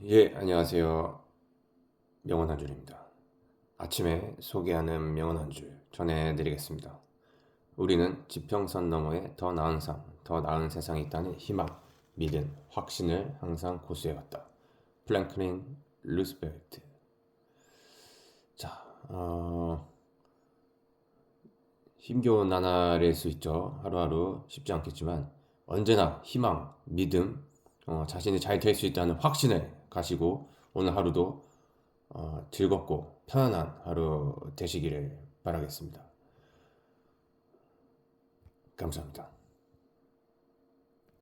예, 안녕하세요. 명언 한 줄입니다. 아침에 소개하는 명언 한 줄 전해드리겠습니다. 우리는 지평선 너머에 더 나은 삶, 더 나은 세상이 있다는 희망, 믿음, 확신을 항상 고수해왔다. 플랭클린 루스벨트. 자, 힘겨운 나날일 수 있죠. 하루하루 쉽지 않겠지만 언제나 희망, 믿음, 자신이 잘 될 수 있다는 확신을 가지고 오늘 하루도 즐겁고 편안한 하루 되시기를 바라겠습니다. 감사합니다.